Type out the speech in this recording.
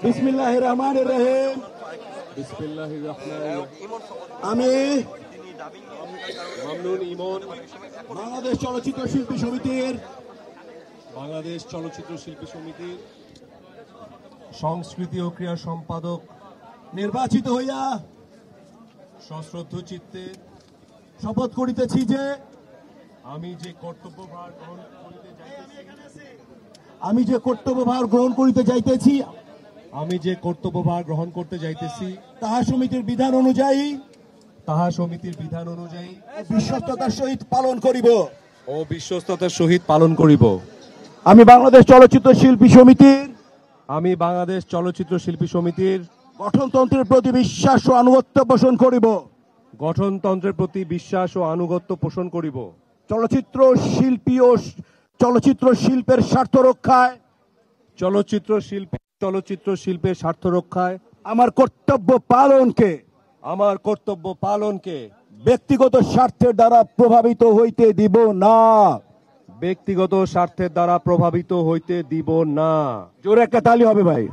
বিসমিল্লাহির রহমানির রহিম। বিসমিল্লাহির রহমানির রহিম। আমি মামনুন ইমন বাংলাদেশ চলচ্চিত্র শিল্পী সমিতির বাংলাদেশ চলচ্চিত্র শিল্পী সমিতির সংস্কৃতি ও ক্রীড়া সম্পাদক নির্বাচিত হইয়া সশ্রদ্ধ চিত্তে শপথ করিতেছি যে আমি যে কর্তব্যভার গ্রহণ করিতে যাইতেছি আমি যে কর্তব্যভার গ্রহণ করতে যাইতেছি তাহা সমিতির বিধান অনুযায়ী বিশ্বস্ততার সহিত পালন করিব। আমি বাংলাদেশ চলচ্চিত্র শিল্পী সমিতির গঠনতন্ত্রের প্রতি বিশ্বাস ও আনুগত্য পোষণ করিব। চলচ্চিত্র শিল্পের স্বার্থ রক্ষায় আমার কর্তব্য পালনকে ব্যক্তিগত স্বার্থের দ্বারা প্রভাবিত হইতে দিব না। জোরে একটা তালি হবে ভাই।